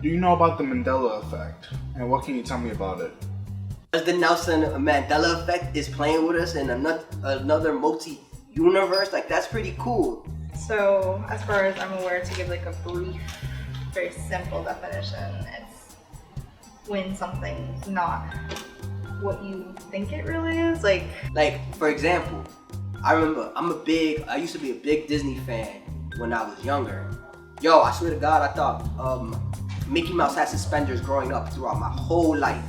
Do you know about the Mandela Effect? And what can you tell me about it? The Nelson Mandela Effect is playing with us in another multi-universe. Like, that's pretty cool. So, as far as I'm aware, to give like a brief, very simple definition, it's when something's not what you think it really is. Like, for example, I remember I used to be a big Disney fan when I was younger. Yo, I swear to God, I thought Mickey Mouse had suspenders growing up throughout my whole life.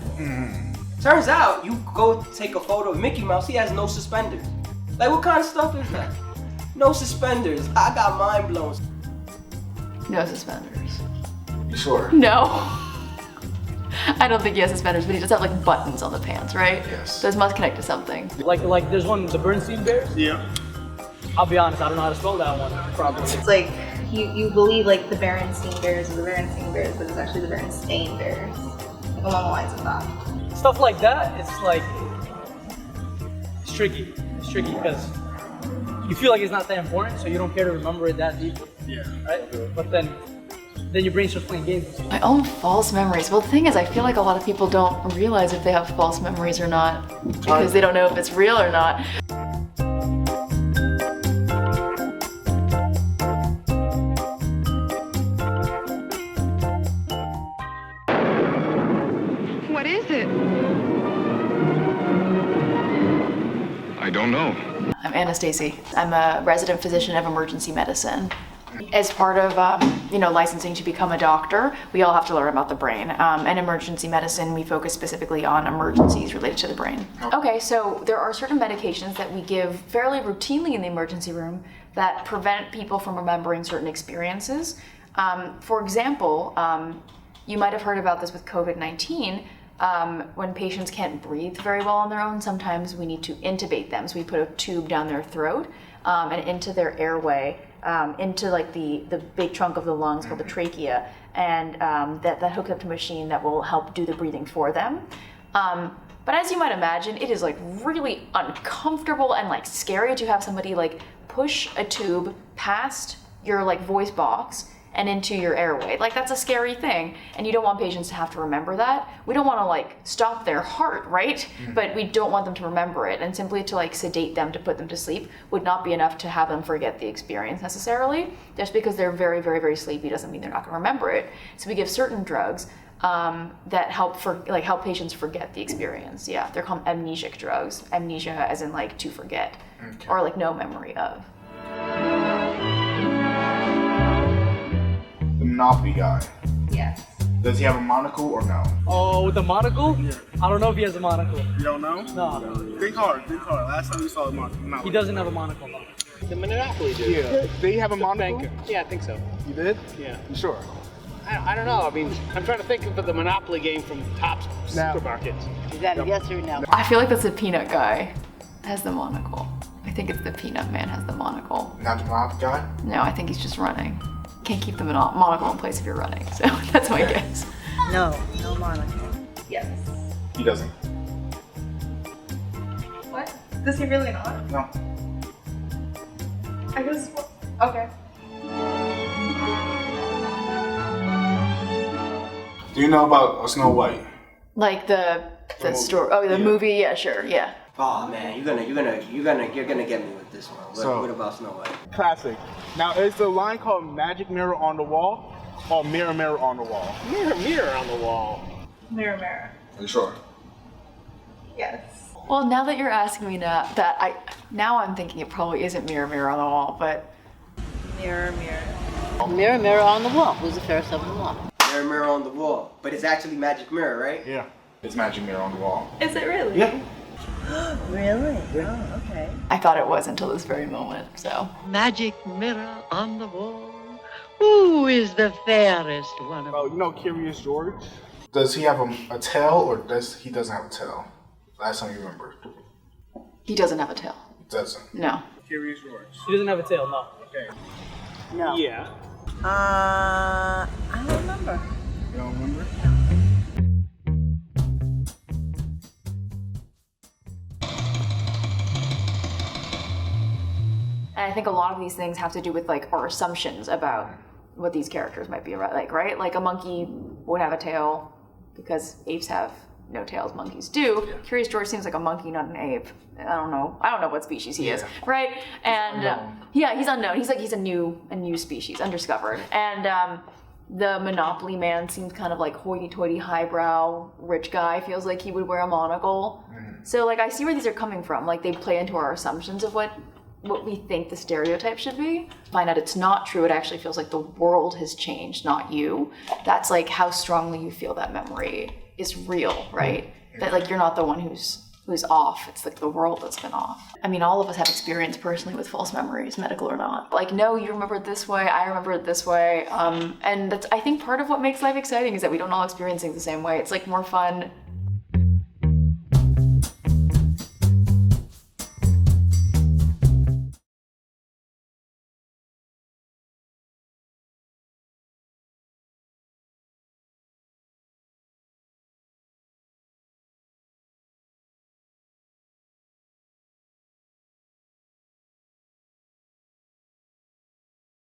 Turns out, you go take a photo of Mickey Mouse, he has no suspenders. Like, what kind of stuff is that? No suspenders. I got mind blown. No suspenders. You sure? No. I don't think he has suspenders, but he does have like buttons on the pants, right? Yes. Those must connect to something. Like there's one, the Bernstein Bears? Yeah. I'll be honest, I don't know how to spell that one. Probably. it's like you believe like the Berenstain Bears are the Berenstain Bears, but it's actually the Berenstain Bears. Like, along the lines of that. Stuff like that, it's like, it's tricky. It's tricky because you feel like it's not that important, so you don't care to remember it that deeply. Yeah. Right? But then your brain starts playing games. My own false memories. Well, the thing is, I feel like a lot of people don't realize if they have false memories or not because they don't know if it's real or not. What is it? I don't know. I'm Anna Stacy. I'm a resident physician of emergency medicine. As part of licensing to become a doctor, we all have to learn about the brain. In emergency medicine, we focus specifically on emergencies related to the brain. Okay, so there are certain medications that we give fairly routinely in the emergency room that prevent people from remembering certain experiences. For example, you might have heard about this with COVID-19. When patients can't breathe very well on their own, sometimes we need to intubate them. So we put a tube down their throat and into their airway, into like the big trunk of the lungs called the trachea, and that hooks up to a machine that will help do the breathing for them. But as you might imagine, it is like really uncomfortable and like scary to have somebody like push a tube past your like voice box and into your airway. Like, that's a scary thing, and you don't want patients to have to remember that. We don't want to like stop their heart, right? But we don't want them to remember it, and simply to like sedate them to put them to sleep would not be enough to have them forget the experience necessarily. Just because they're very, very, very sleepy doesn't mean they're not going to remember it. So we give certain drugs that help patients forget the experience. Yeah, they're called amnesic drugs. Amnesia as in like to forget, or like no memory of. The Monopoly guy. Yes. Does he have a monocle or no? Oh, with the monocle? Yeah. I don't know if he has a monocle. You don't know? No. Think hard. Last time we saw the monocle. He doesn't have a monocle, no. The Monopoly dude. Yeah. Did he have a monocle? Banker. Yeah, I think so. You did? Yeah. You sure? I don't know. I mean, I'm trying to think of the Monopoly game from Topps supermarkets. Is that a yes or no? I feel like that's the peanut guy has the monocle. I think it's the peanut man has the monocle. Not the Monopoly guy? No, I think he's just running. Can't keep the monocle in place if you're running, so that's my guess. No monocle. Yes. He doesn't. What? Does he really not? No. I guess. Okay. Do you know about Snow White? Like the story. Oh, the movie. Yeah, sure. Yeah. Oh man, you're gonna get me with this one. What about Snow White? Classic. Now, is the line called Magic Mirror on the Wall or Mirror Mirror on the Wall? Mirror on the wall. Mirror, mirror. Are you sure? Yes. Well, now that you're asking me now I'm thinking it probably isn't mirror, mirror on the wall, but Mirror, mirror. Mirror, mirror on the wall. Who's the fairest of them all? Mirror, mirror on the wall. But it's actually Magic Mirror, right? Yeah. It's Magic Mirror on the Wall. Is it really? Yeah. Really? Oh, okay. I thought it was until this very moment. So Magic mirror on the wall. Who is the fairest one of Oh, you know Curious George? Does he have a tail or he doesn't have a tail? Last time you remember. he doesn't have a tail. He doesn't. No. Curious George. He doesn't have a tail, no. Okay. No. Yeah. I don't remember. You don't remember? And I think a lot of these things have to do with like our assumptions about what these characters might be like, right? Like a monkey would have a tail because apes have no tails, monkeys do. Yeah. Curious George seems like a monkey, not an ape. I don't know what species he is, right? And yeah, he's unknown. He's a new species, undiscovered. And the Monopoly man seems kind of like hoity-toity, highbrow, rich guy. Feels like he would wear a monocle. So like I see where these are coming from. Like they play into our assumptions of what we think the stereotype should be. Find out it's not true. It actually feels like the world has changed, not you. That's like how strongly you feel that memory is real, right? That like you're not the one who's off. It's like the world that's been off. I mean, all of us have experience personally with false memories, medical or not. Like, no, you remember it this way, I remember it this way. And that's, I think, part of what makes life exciting is that we don't all experience things the same way. It's like more fun